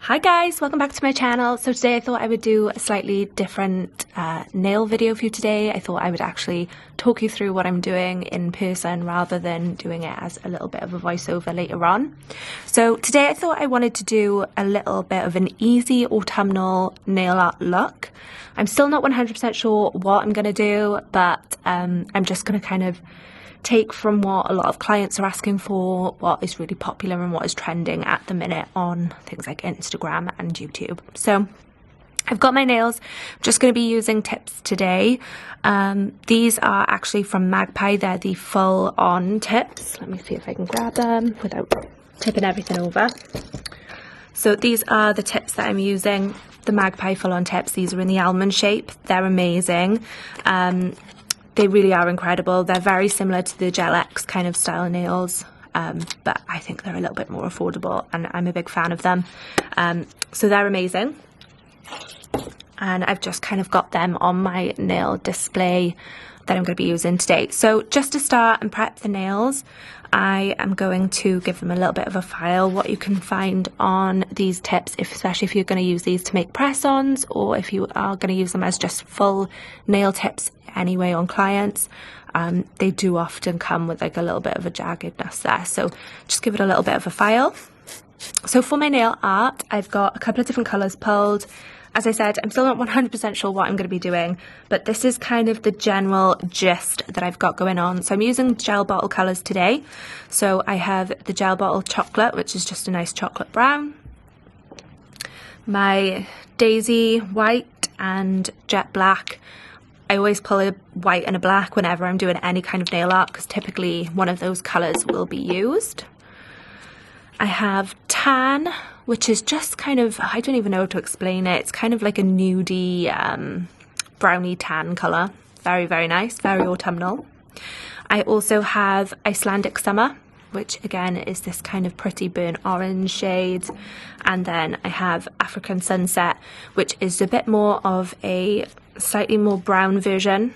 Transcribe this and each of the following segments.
Hi guys, welcome back to my channel. So today I thought I would do a slightly different nail video for you today. I thought I would actually talk you through what I'm doing in person rather than doing it as a little bit of a voiceover later on. So today I thought I wanted to do a little bit of an easy autumnal nail art look. I'm still not 100% sure what I'm going to do, but I'm just going to kind of take from what a lot of clients are asking for, what is really popular and what is trending at the minute on things like Instagram and YouTube. So I've got my nails. I'm just going to be using tips today. These are actually from Magpie. They're the full on tips. Let me see if I can grab them without tipping everything over. So these are the tips that I'm using, the Magpie full on tips. These are in the almond shape. They're amazing. They really are incredible. They're very similar to the Gel X kind of style nails, but I think they're a little bit more affordable and I'm a big fan of them. So they're amazing. And I've just kind of got them on my nail display that I'm going to be using today. So just to start and prep the nails, I am going to give them a little bit of a file. What you can find on these tips, especially if you're going to use these to make press-ons or if you are going to use them as just full nail tips anyway on clients, they do often come with like a little bit of a jaggedness there. So just give it a little bit of a file. So for my nail art, I've got a couple of different colours pulled. As I said, I'm still not 100% sure what I'm going to be doing, but this is kind of the general gist that I've got going on. So I'm using gel bottle colours today. So I have the gel bottle chocolate, which is just a nice chocolate brown. My daisy white and jet black. I always pull a white and a black whenever I'm doing any kind of nail art because typically one of those colours will be used. I have tan, which is just kind of, I don't even know how to explain it. It's kind of like a nudie, browny tan colour. Very, very nice, very autumnal. I also have Icelandic Summer, which again is this kind of pretty burnt orange shade. And then I have African Sunset, which is a bit more of a slightly more brown version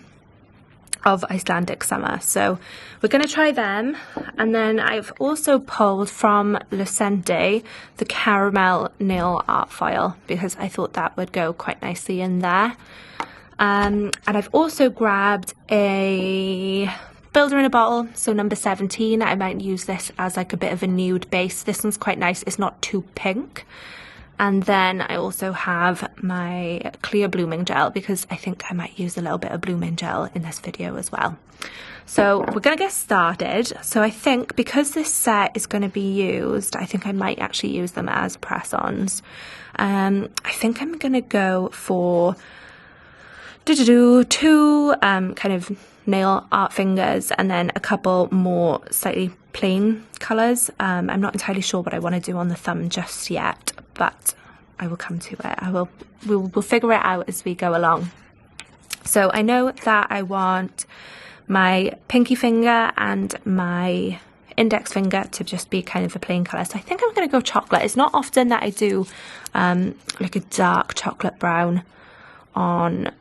of Icelandic Summer. So we're going to try them. And then I've also pulled from Lecente the caramel nail art file because I thought that would go quite nicely in there. And I've also grabbed a builder in a bottle, so number 17. I might use this as like a bit of a nude base. This one's quite nice, it's not too pink. And then I also have my clear blooming gel because I think I might use a little bit of blooming gel in this video as well. So we're going to get started. So I think because this set is going to be used, I think I might actually use them as press-ons. I think I'm going to go for two kind of nail art fingers and then a couple more slightly plain colours. I'm not entirely sure what I want to do on the thumb just yet, but I will come to it. We'll figure it out as we go along. So I know that I want my pinky finger and my index finger to just be kind of a plain colour. So I think I'm going to go chocolate. It's not often that I do like a dark chocolate brown on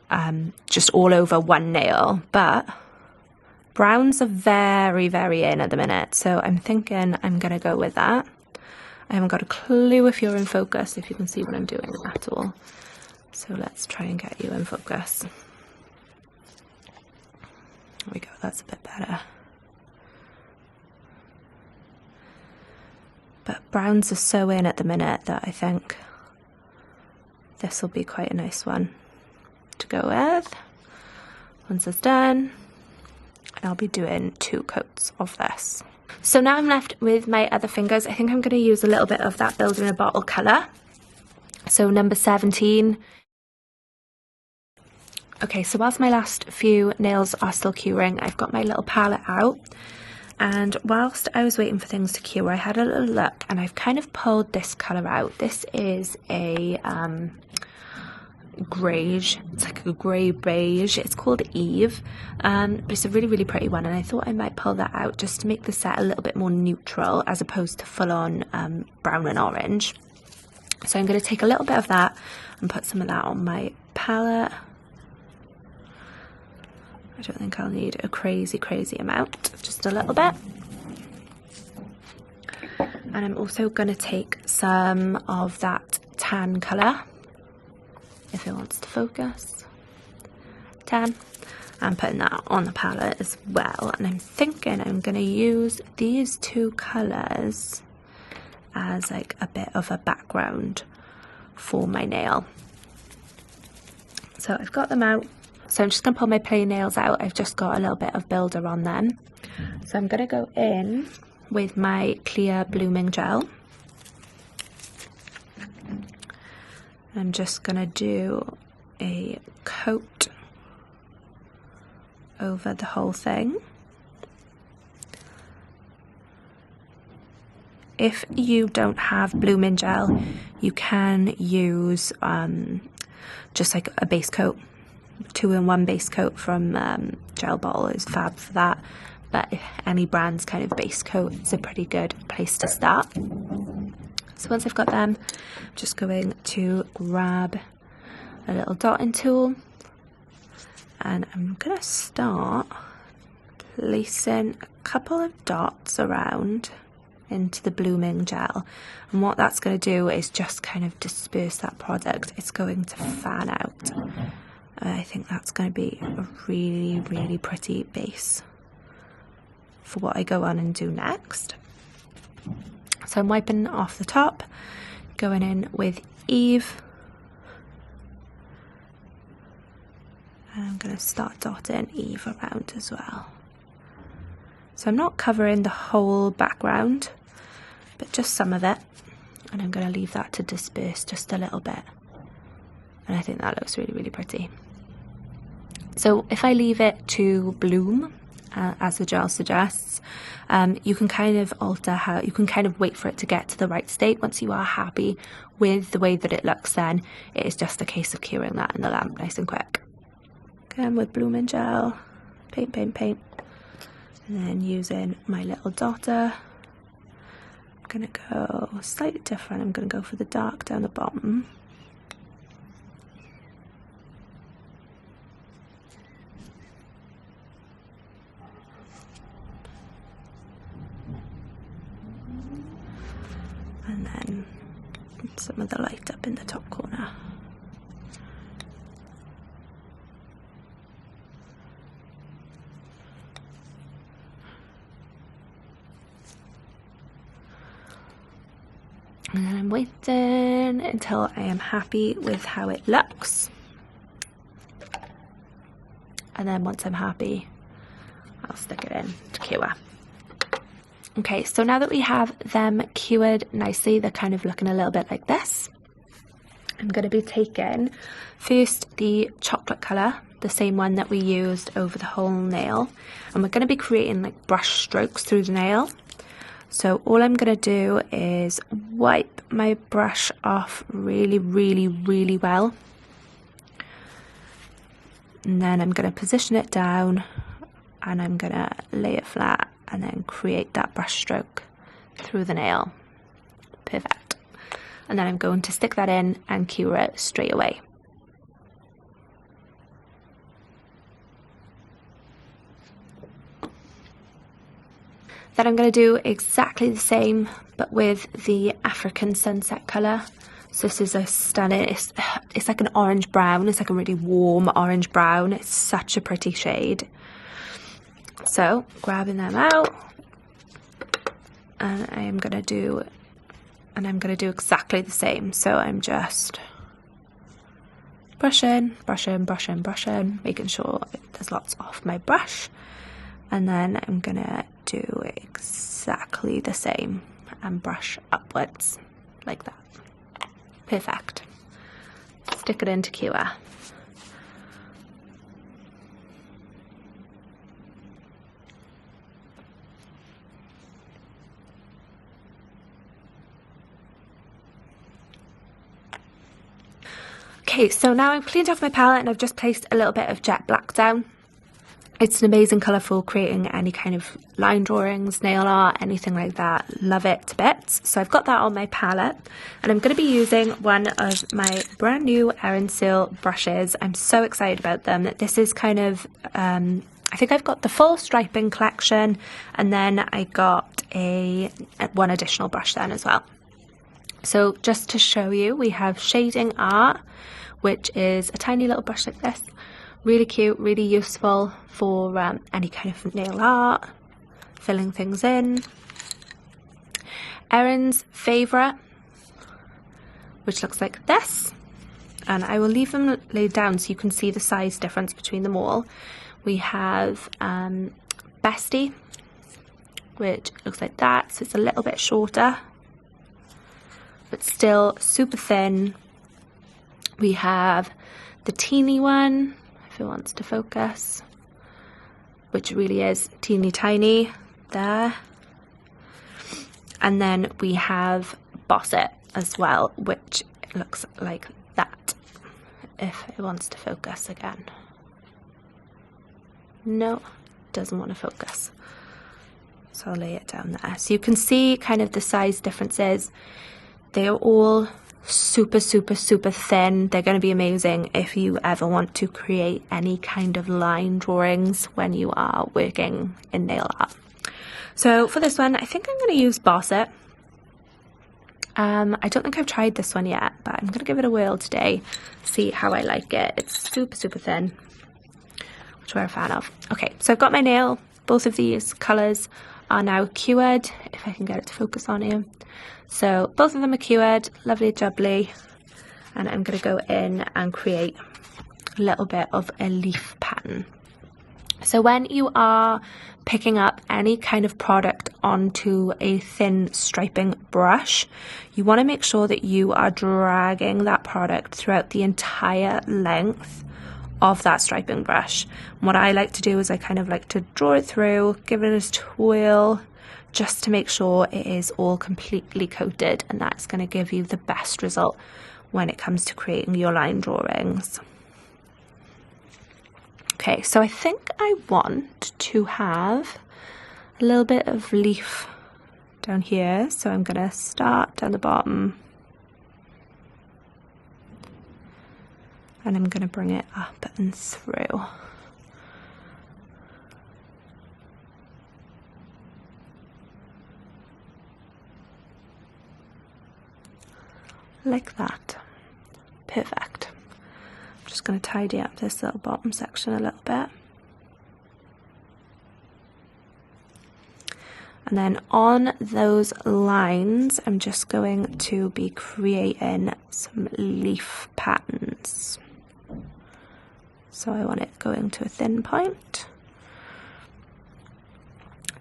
just all over one nail, but browns are very, very in at the minute. So I'm thinking I'm going to go with that. I haven't got a clue if you're in focus, if you can see what I'm doing at all. So let's try and get you in focus. There we go, that's a bit better. But browns are so in at the minute that I think this will be quite a nice one to go with. Once it's done, and I'll be doing 2 coats of this. So now I'm left with my other fingers. I think I'm going to use a little bit of that builder in a bottle colour. So number 17. Okay, so whilst my last few nails are still curing, I've got my little palette out. And whilst I was waiting for things to cure, I had a little look and I've kind of pulled this colour out. This is a greige, it's like a grey beige. It's called Eve, but it's a really, really pretty one, and I thought I might pull that out just to make the set a little bit more neutral as opposed to full-on brown and orange. So I'm going to take a little bit of that and put some of that on my palette. I don't think I'll need a crazy amount, just a little bit. And I'm also going to take some of that tan colour, if it wants to focus, tan, and putting that on the palette as well. And I'm thinking I'm going to use these two colours as like a bit of a background for my nail. So I've got them out. So I'm just going to pull my plain nails out. I've just got a little bit of builder on them. So I'm going to go in with my clear blooming gel. I'm just going to do a coat over the whole thing. If you don't have blooming gel, you can use just like a base coat. 2-in-1 base coat from Gel Bottle is fab for that, but any brand's kind of base coat is a pretty good place to start. So once I've got them, I'm just going to grab a little dotting tool, and I'm going to start placing a couple of dots around into the blooming gel, and what that's going to do is just kind of disperse that product. It's going to fan out. I think that's going to be a really, really pretty base for what I go on and do next. So I'm wiping off the top, going in with Eve, and I'm going to start dotting Eve around as well. So I'm not covering the whole background, but just some of it, and I'm going to leave that to disperse just a little bit, and I think that looks really, really pretty. So if I leave it to bloom, as the gel suggests, you can kind of alter how, you can kind of wait for it to get to the right state. Once you are happy with the way that it looks, then it is just a case of curing that in the lamp nice and quick. Again with blooming gel, paint, paint, paint, and then using my little dotter, I'm going to go slightly different. I'm going to go for the dark down the bottom. And then some of the light up in the top corner. And then I'm waiting until I am happy with how it looks. And then once I'm happy, I'll stick it in to cure. Okay, so now that we have them cured nicely, they're kind of looking a little bit like this. I'm going to be taking first the chocolate colour, the same one that we used over the whole nail, and we're going to be creating like brush strokes through the nail. So all I'm going to do is wipe my brush off really, really, really well, and then I'm going to position it down, and I'm going to lay it flat and then create that brush stroke through the nail. Perfect. And then I'm going to stick that in and cure it straight away. Then I'm going to do exactly the same, but with the African sunset colour. So this is a stunning, it's like an orange brown. It's like a really warm orange brown. It's such a pretty shade. So grabbing them out, and I'm going to do exactly the same. So I'm just brushing, brushing, brushing, brushing, making sure there's lots off my brush, and then I'm going to do exactly the same and brush upwards like that. Perfect. Stick it into cure. Okay, so now I've cleaned off my palette and I've just placed a little bit of jet black down. It's an amazing colour for creating any kind of line drawings, nail art, anything like that. Love it to bits. So I've got that on my palette, and I'm going to be using one of my brand new ERIN SERLE brushes. I'm so excited about them. This is kind of I think I've got the full striping collection, and then I got one additional brush then as well. So just to show you, we have Shading Art, which is a tiny little brush like this. Really cute, really useful for any kind of nail art, filling things in. ERIN's Favourite, which looks like this. And I will leave them laid down so you can see the size difference between them all. We have Bestie, which looks like that. So it's a little bit shorter, but still super thin. We have the teeny one, if it wants to focus, which really is teeny tiny there. And then we have Boss It as well, which looks like that, if it wants to focus again. No, doesn't want to focus. So I'll lay it down there. So you can see kind of the size differences. They are all super, super, super thin. They're going to be amazing if you ever want to create any kind of line drawings when you are working in nail art. So for this one, I think I'm going to use Boss It. I don't think I've tried this one yet, but I'm going to give it a whirl today, see how I like it. It's super, super thin, which we're a fan of. Okay, so I've got my nail. Both of these colours are now cured, if I can get it to focus on you. So both of them are cured, lovely jubbly, and I'm going to go in and create a little bit of a leaf pattern. So when you are picking up any kind of product onto a thin striping brush, you want to make sure that you are dragging that product throughout the entire length of that striping brush. And what I like to do is I kind of like to draw it through, give it a twirl, just to make sure it is all completely coated, and that's going to give you the best result when it comes to creating your line drawings. Okay, so I think I want to have a little bit of leaf down here, so I'm going to start down the bottom and I'm going to bring it up and through. Like that. Perfect. I'm just going to tidy up this little bottom section a little bit. And then on those lines, I'm just going to be creating some leaf patterns. So I want it going to a thin point.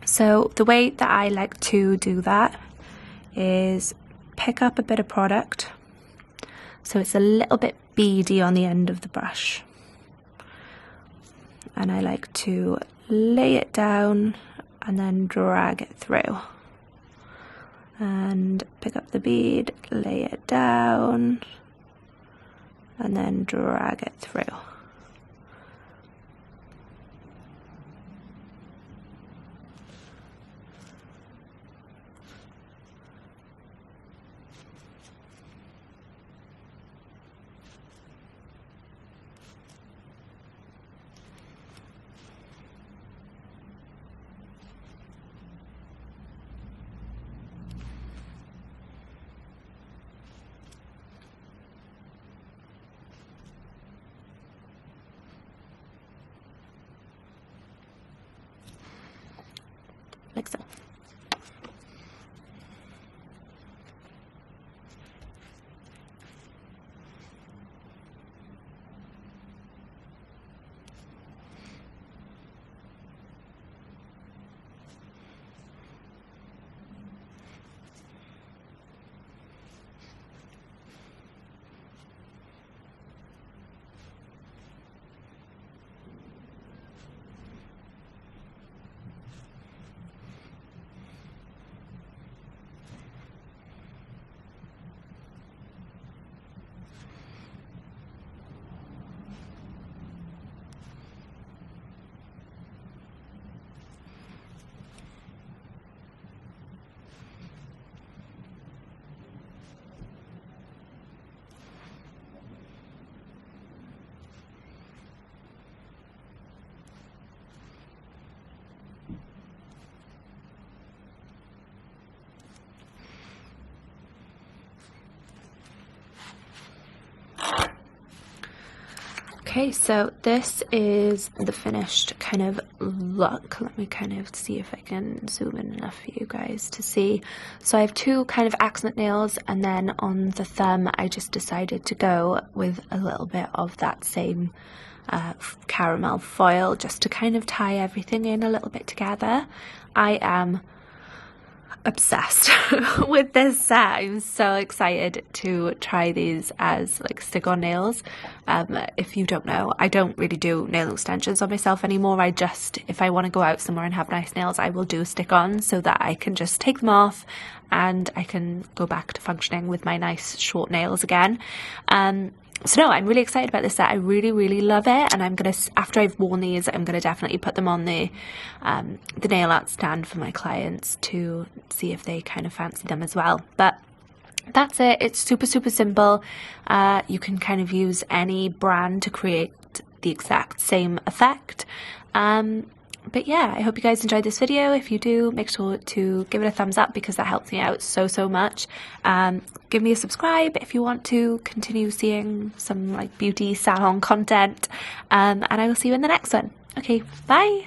So the way that I like to do that is pick up a bit of product so it's a little bit beady on the end of the brush, and I like to lay it down and then drag it through, and pick up the bead, lay it down and then drag it through. Like so. Okay, so this is the finished kind of look. Let me kind of see if I can zoom in enough for you guys to see. So I have two kind of accent nails, and then on the thumb I just decided to go with a little bit of that same caramel foil just to kind of tie everything in a little bit together. I am obsessed with this set. I'm so excited to try these as like stick-on nails. If you don't know, I don't really do nail extensions on myself anymore. I just, if I want to go out somewhere and have nice nails, I will do stick-on so that I can just take them off and I can go back to functioning with my nice short nails again. So no, I'm really excited about this set. I really love it, and I'm gonna, after I've worn these, I'm gonna definitely put them on the nail art stand for my clients to see if they kind of fancy them as well. But that's it. It's super simple. You can kind of use any brand to create the exact same effect. But yeah, I hope you guys enjoyed this video. If you do, make sure to give it a thumbs up because that helps me out so much. Give me a subscribe if you want to continue seeing some like beauty salon content. And I will see you in the next one. Okay, bye!